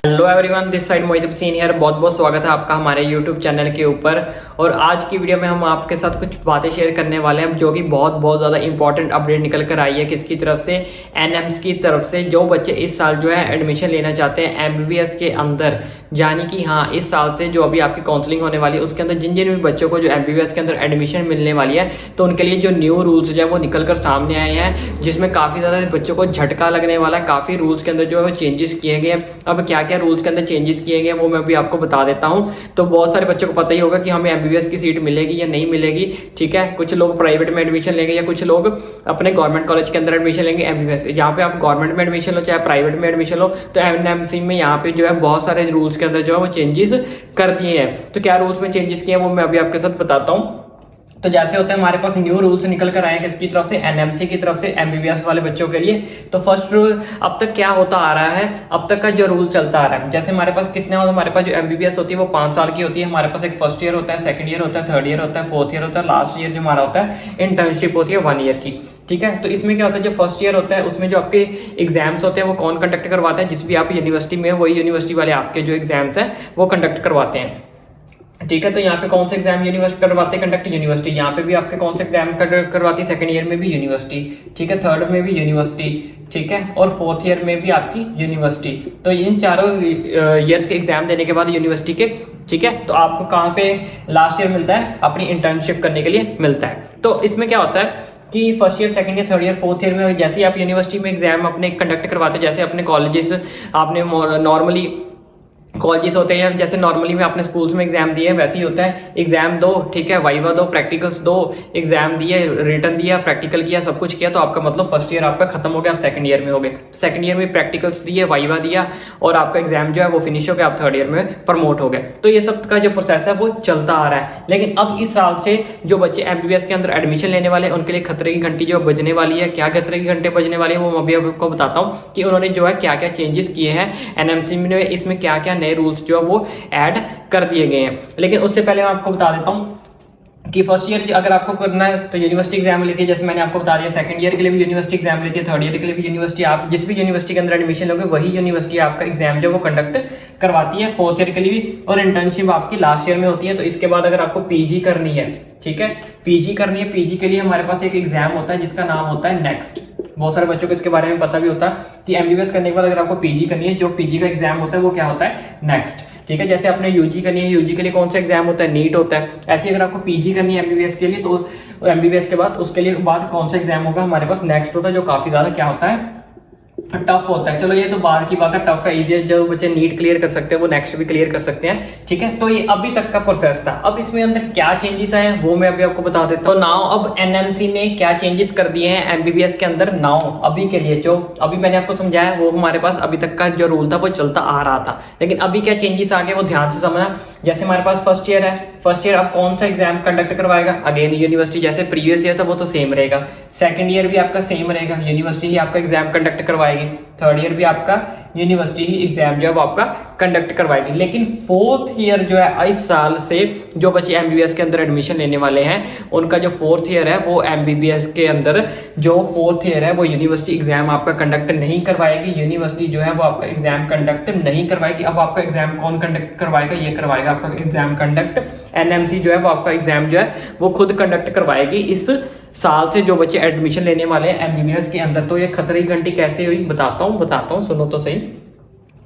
Hello everyone, this side Mohit Hussain here. बहुत बहुत स्वागत है आपका हमारे यूट्यूब चैनल के ऊपर। और आज की वीडियो में हम आपके साथ कुछ बातें शेयर करने वाले हैं जो कि बहुत ज़्यादा इंपॉर्टेंट अपडेट निकल कर आई है। किसकी तरफ से? एनएम्स की तरफ से। जो बच्चे इस साल जो है एडमिशन लेना चाहते हैं एमबीबीएस के अंदर, यानी कि हाँ, इस साल से जो अभी आपकी काउंसलिंग होने वाली है उसके अंदर जिन जिन भी बच्चों को जो एमबीबीएस के अंदर एडमिशन मिलने वाली है, तो उनके लिए जो न्यू रूल्स जो है वो निकल कर सामने आए हैं, जिसमें काफ़ी ज़्यादा बच्चों को झटका लगने वाला है। काफ़ी रूल्स के अंदर जो है वो चेंजेस किए गए। अब क्या क्या रूल्स के अंदर चेंजेस किए गए वो मैं भी आपको बता देता हूं। तो बहुत सारे बच्चों को पता ही होगा कि हमें एमबीबीएस की सीट मिलेगी या नहीं मिलेगी। ठीक है, कुछ लोग प्राइवेट में एडमिशन लेंगे या कुछ लोग अपने गवर्नमेंट कॉलेज के अंदर एडमिशन लेंगे एमबीबीएस। यहाँ पे आप गवर्नमेंट में एडमिशन लो चाहे प्राइवेट में एडमिशन लो, तो एनएमसी में यहाँ पे जो है बहुत सारे रूल्स के अंदर जो है वो चेंजेस कर दिए हैं। तो क्या रूल्स में चेंजेस किए हैं वो मैं अभी आपके साथ बताता हूँ। तो जैसे होता है हमारे पास न्यू रूल्स निकल कर आए हैं किसकी तरफ से? एनएमसी की तरफ से, एमबीबीएस वाले बच्चों के लिए। तो फर्स्ट रूल अब तक क्या होता आ रहा है, अब तक का जो रूल चलता आ रहा है, जैसे हमारे पास कितने होता है, हमारे पास जो एमबीबीएस होती है वो 5 साल की होती है। हमारे पास एक फर्स्ट ईयर होता है, सेकंड ईयर होता है, थर्ड ईयर होता है, फोर्थ ईयर होता है, लास्ट ईयर जो हमारा होता है इंटर्नशिप होती है 1 ईयर की। ठीक है, तो इसमें क्या होता है, जो फर्स्ट ईयर होता है उसमें जो आपके एग्जाम्स होते हैं वो कौन कंडक्ट करवाता है? जिस भी आप यूनिवर्सिटी में, वही यूनिवर्सिटी वाले आपके जो एग्जाम्स हैं वो कंडक्ट करवाते हैं। ठीक है, तो यहाँ पे कौन से एग्जाम यूनिवर्सिटी करवाते हैं? Conduct university. यहाँ पे भी आपके कौन से एग्जाम करवाती है? सेकंड ईयर में भी यूनिवर्सिटी, ठीक है, थर्ड में भी यूनिवर्सिटी, ठीक है, और फोर्थ ईयर में भी आपकी यूनिवर्सिटी। तो इन चारों ईयर्स के एग्जाम देने के बाद यूनिवर्सिटी के, ठीक है, तो आपको कहाँ पे लास्ट ईयर मिलता है? अपनी इंटर्नशिप करने के लिए मिलता है। तो इसमें क्या होता है कि first year, second year, third year, fourth year में जैसे ही आप यूनिवर्सिटी में एग्जाम अपने कंडक्ट करवाते हैं, जैसे अपने कॉलेजेस आपने नॉर्मली कॉलेजेस होते हैं, जैसे नॉर्मली में अपने स्कूल्स में एग्जाम दिए वैसे ही होता है। एग्जाम दो, ठीक है, वाइवा दो, प्रैक्टिकल्स दो, एग्जाम दिए, रिटर्न दिया, प्रैक्टिकल किया, सब कुछ किया, तो आपका मतलब फर्स्ट ईयर आपका खत्म हो गया, आप सेकंड ईयर में हो गए। सेकंड ईयर में प्रैक्टिकल्स दिए, वाइवा दिया और आपका एग्जाम जो है वो फिनिश हो गया, आप थर्ड ईयर में प्रमोट हो गए। तो ये सब का जो प्रोसेस है वो चलता आ रहा है। लेकिन अब इस साल से जो बच्चे एमबीबीएस के अंदर एडमिशन लेने वाले हैं उनके लिए खतरे की घंटी जो बजने वाली है। क्या खतरे की घंटे बजने वाली है वो मैं अभी आपको बताता हूँ कि उन्होंने जो है क्या क्या चेंजेस किए हैं एनएमसी में, इसमें क्या क्या नए रूल्स जो है वो ऐड कर दिए गए हैं। लेकिन उससे पहले मैं आपको बता देता हूं कि फर्स्ट ईयर अगर आपको करना है तो यूनिवर्सिटी एग्जाम लेती है, जैसे मैंने आपको बता दिया। सेकंड ईयर के लिए भी यूनिवर्सिटी एग्जाम लेती है, थर्ड ईयर के लिए भी यूनिवर्सिटी, आप जिस भी यूनिवर्सिटी के अंदर एडमिशन लोगे वही यूनिवर्सिटी आपका एग्जाम जो वो कंडक्ट करवाती है, फोर्थ ईयर के लिए भी। और इंटर्नशिप आपकी लास्ट ईयर में होती है। तो इसके बाद अगर आपको पीजी करनी है, ठीक है, पीजी करनी है, पीजी के लिए हमारे पास एक एग्जाम होता है जिसका नाम होता है नेक्स्ट। बहुत सारे बच्चों को इसके बारे में पता भी होता है कि एमबीबीएस करने के बाद अगर आपको पीजी करनी है, जो पीजी का एग्जाम होता है वो क्या होता है? नेक्स्ट। ठीक है, जैसे आपने यूजी करनी है, यूजी के लिए कौन सा एग्जाम होता है? नीट होता है। ऐसे अगर आपको पीजी करनी है एमबीबीएस के लिए, तो एमबीबीएस के बाद उसके लिए बाद कौन सा एग्जाम होगा? हमारे पास नेक्स्ट होता है, जो काफी ज्यादा क्या होता है? टफ होता है। चलो ये तो बाद की बात है, टफ है। इजी जो बच्चे नीट क्लियर कर सकते हैं वो नेक्स्ट भी क्लियर कर सकते हैं। ठीक है, तो ये अभी तक का प्रोसेस था। अब इसमें अंदर क्या चेंजेस आए हैं वो मैं अभी आपको बता देता हूँ। नाउ अब एनएमसी ने क्या चेंजेस कर दिए हैं एमबीबीएस के अंदर नाउ अभी के लिए, जो अभी मैंने आपको समझाया वो हमारे पास अभी तक का जो रूल था वो चलता आ रहा था। लेकिन अभी क्या चेंजेस आ गए वो ध्यान से समझना। जैसे हमारे पास फर्स्ट ईयर है, फर्स्ट ईयर अब कौन सा एग्जाम कंडक्ट करवाएगा? अगेन यूनिवर्सिटी, जैसे प्रीवियस ईयर था वो तो सेम रहेगा। सेकंड ईयर भी आपका सेम रहेगा, यूनिवर्सिटी ही आपका एग्जाम कंडक्ट करवाएगी। थर्ड ईयर भी आपका यूनिवर्सिटी ही एग्जाम जो है वो आपका कंडक्ट करवाएगी। लेकिन फोर्थ ईयर जो है इस साल से जो बच्चे एमबीबीएस के अंदर एडमिशन लेने वाले हैं उनका जो फोर्थ ईयर है वो एमबीबीएस के अंदर जो फोर्थ ईयर है वो यूनिवर्सिटी एग्जाम आपका कंडक्ट नहीं करवाएगी। यूनिवर्सिटी जो है वो आपका एग्जाम कंडक्ट नहीं करवाएगी। अब आपका एग्जाम कौन कंडक्ट करवाएगा? ये करवाएगा आपका एग्जाम कंडक्ट एनएमसी जो है वो आपका एग्जाम जो है वो खुद कंडक्ट करवाएगी इस साल से जो बच्चे एडमिशन लेने वाले हैं एमबीबीएस के अंदर। तो ये खतरे की घंटी कैसे हुई बताता हूँ, सुनो तो सही।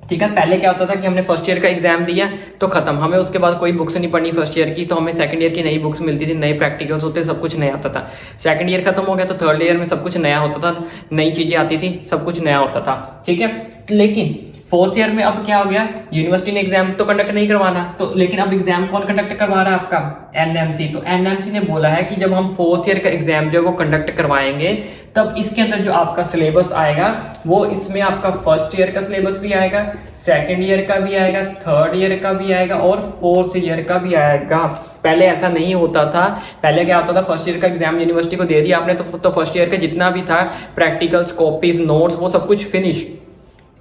ठीक है, पहले क्या होता था कि हमने फर्स्ट ईयर का एग्जाम दिया तो खत्म, हमें उसके बाद कोई बुक्स नहीं पढ़नी फर्स्ट ईयर की, तो हमें सेकंड ईयर की नई बुक्स मिलती थी, नए प्रैक्टिकल्स होते, सब कुछ नया आता था। सेकंड ईयर खत्म हो गया तो थर्ड ईयर में सब कुछ नया होता था, नई चीजें आती थी, सब कुछ नया होता था। ठीक है, लेकिन फोर्थ ईयर में अब क्या हो गया? यूनिवर्सिटी ने एग्जाम तो कंडक्ट नहीं करवाना, तो लेकिन अब एग्जाम कौन कंडक्ट करवा रहा है? आपका एनएमसी। तो एनएमसी ने बोला है कि जब हम फोर्थ ईयर का एग्जाम जो है वो कंडक्ट करवाएंगे तब इसके अंदर जो आपका सिलेबस आएगा वो इसमें आपका फर्स्ट ईयर का सिलेबस भी आएगा, सेकंड ईयर का भी आएगा, थर्ड ईयर का भी आएगा और फोर्थ ईयर का भी आएगा। पहले ऐसा नहीं होता था। पहले क्या होता था, फर्स्ट ईयर का एग्जाम यूनिवर्सिटी को दे दिया आपने तो फर्स्ट ईयर का जितना भी था प्रैक्टिकल्स, कॉपीज, नोट्स, वो सब कुछ फिनिश।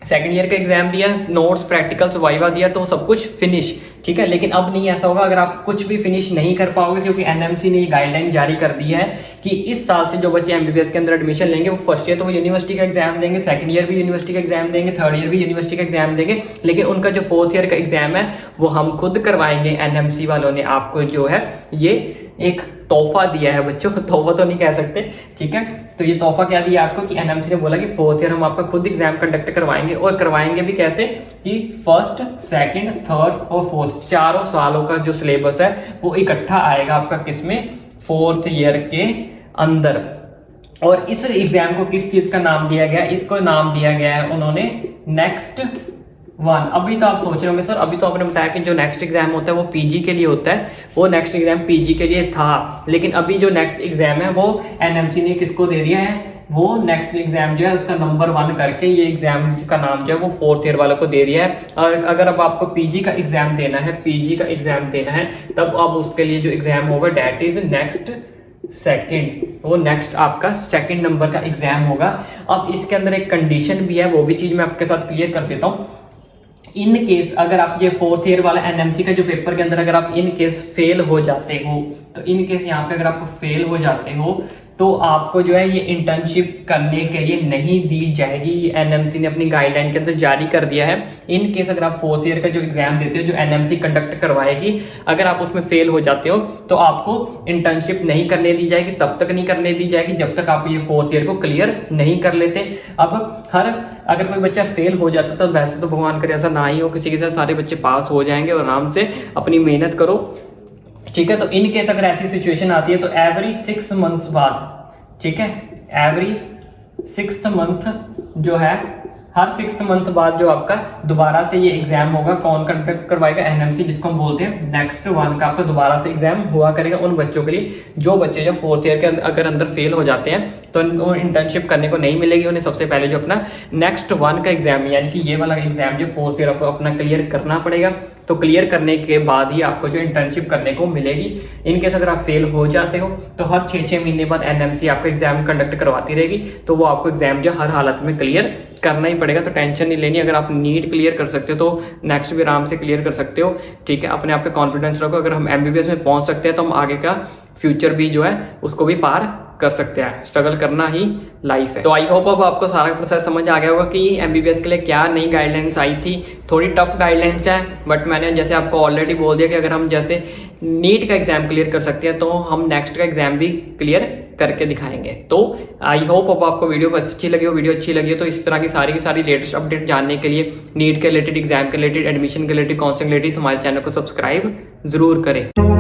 सेकंड ईयर का एग्जाम दिया, नोट्स, प्रैक्टिकल्स, वाइवा दिया, तो सब कुछ फिनिश, ठीक है। लेकिन अब नहीं ऐसा होगा, अगर आप कुछ भी फिनिश नहीं कर पाओगे, क्योंकि एनएमसी ने ये गाइडलाइन जारी कर दी है कि इस साल से जो बच्चे एमबीबीएस के अंदर एडमिशन लेंगे वो फर्स्ट ईयर तो वो यूनिवर्सिटी का एग्जाम देंगे, सेकंड ईयर भी यूनिवर्सिटी का एग्जाम देंगे, थर्ड ईयर भी यूनिवर्सिटी का एग्जाम देंगे, लेकिन उनका जो फोर्थ ईयर का एग्जाम है वो हम खुद करवाएंगे। एनएमसी वालों ने आपको जो है ये एक तोहफा दिया है बच्चों, तोहफा तो नहीं कह सकते, ठीक है। तो ये तोहफा क्या दिया आपको कि एनएमसी ने बोला कि फोर्थ ईयर हम आपका खुद एग्जाम कंडक्ट करवाएंगे, और करवाएंगे भी कैसे कि फर्स्ट, सेकंड, थर्ड और फोर्थ चारों सालों का जो सिलेबस है वो इकट्ठा आएगा आपका किसमें, फोर्थ ईयर के अंदर। और इस एग्जाम को किस चीज का नाम दिया गया, इसको नाम दिया गया है उन्होंने नेक्स्ट वन। अभी तो आप सोच रहे होंगे सर अभी तो आपने बताया कि जो नेक्स्ट एग्जाम होता है वो पीजी के लिए होता है, वो नेक्स्ट एग्जाम पीजी के लिए था, लेकिन अभी जो नेक्स्ट एग्जाम है वो एनएमसी ने किसको दे दिया है, वो नेक्स्ट एग्जाम जो है उसका नंबर 1 करके ये एग्जाम का नाम जो है वो फोर्थ ईयर वालों को दे दिया है। और अगर अब आपको पीजी का एग्जाम देना है, पीजी का एग्जाम देना है, तब अब उसके लिए जो एग्जाम होगा डेट इज नेक्स्ट सेकंड, वो नेक्स्ट आपका सेकंड नंबर का एग्जाम होगा। अब इसके अंदर एक कंडीशन भी है, वो भी चीज मैं आपके साथ क्लियर कर देता हूँ। इन केस अगर आप ये फोर्थ ईयर वाला एनएमसी का जो पेपर के अंदर अगर आप इन केस फेल हो जाते हो, तो इन केस यहाँ पे अगर आप फेल हो जाते हो तो आपको जो है ये इंटर्नशिप करने के लिए नहीं दी जाएगी। ये एनएमसी ने अपनी गाइडलाइन के अंदर जारी कर दिया है। इन केस अगर आप फोर्थ ईयर का जो एग्जाम देते हो जो एनएमसी कंडक्ट करवाएगी, अगर आप उसमें फेल हो जाते हो तो आपको इंटर्नशिप नहीं करने दी जाएगी, तब तक नहीं करने दी जाएगी जब तक आप ये फोर्थ ईयर को क्लियर नहीं कर लेते। अब अगर कोई बच्चा फेल हो जाता तो वैसे तो भगवान करे ऐसा ना ही हो, किसी के साथ सारे बच्चे पास हो जाएंगे और आराम से अपनी मेहनत करो, ठीक है। तो इन केस अगर ऐसी सिचुएशन आती है तो एवरी 6 मंथ्स बाद, ठीक है, एवरी 6th मंथ जो है, हर 6th मंथ बाद जो आपका दोबारा से ये एग्जाम होगा, कौन कंडक्ट करवाएगा, एनएमसी, जिसको हम बोलते हैं नेक्स्ट वन का आपका दोबारा से एग्जाम हुआ करेगा उन बच्चों के लिए जो बच्चे जो फोर्थ ईयर के अगर अंदर फेल हो जाते हैं तो उनको इंटर्नशिप करने को नहीं मिलेगी। उन्हें सबसे पहले जो अपना नेक्स्ट वन का एग्जाम यानी कि ये वाला एग्जाम जो फोर्थ ईयर आपको अपना क्लियर करना पड़ेगा, तो क्लियर करने के बाद ही आपको जो इंटर्नशिप करने को मिलेगी। इनकेस अगर आप फेल हो जाते हो तो हर 6-6 महीने बाद एनएमसी आपका एग्जाम कंडक्ट करवाती रहेगी, तो वो आपको एग्जाम जो हर हालत में क्लियर करना ही पड़ेगा। तो टेंशन नहीं लेनी, अगर आप नीट क्लियर कर सकते हो तो नेक्स्ट भी आराम से क्लियर कर सकते हो, ठीक है। अपने आप पे कॉन्फिडेंस रखो, अगर हम एमबीबीएस में पहुंच सकते हैं तो हम आगे का फ्यूचर भी जो है उसको भी पार कर सकते हैं। स्ट्रगल करना ही लाइफ है। तो आई होप अब आपको सारा प्रोसेस समझ आ गया होगा कि एमबीबीएस के लिए क्या नई गाइडलाइंस आई थी। थोड़ी टफ गाइडलाइंस है, बट मैंने जैसे आपको ऑलरेडी बोल दिया कि अगर हम जैसे नीट का एग्जाम क्लियर कर सकते हैं तो हम नेक्स्ट का एग्जाम भी क्लियर करके दिखाएंगे। तो आई होप अब आपको वीडियो अच्छी लगी हो। वीडियो अच्छी लगी हो तो इस तरह की सारी लेटेस्ट अपडेट जानने के लिए, नीट के रिलेटेड, एग्जाम के रिलेटेड, एडमिशन के रिलेटेड, काउंसलिंग के रिलेटेड, हमारे चैनल को सब्सक्राइब जरूर करें।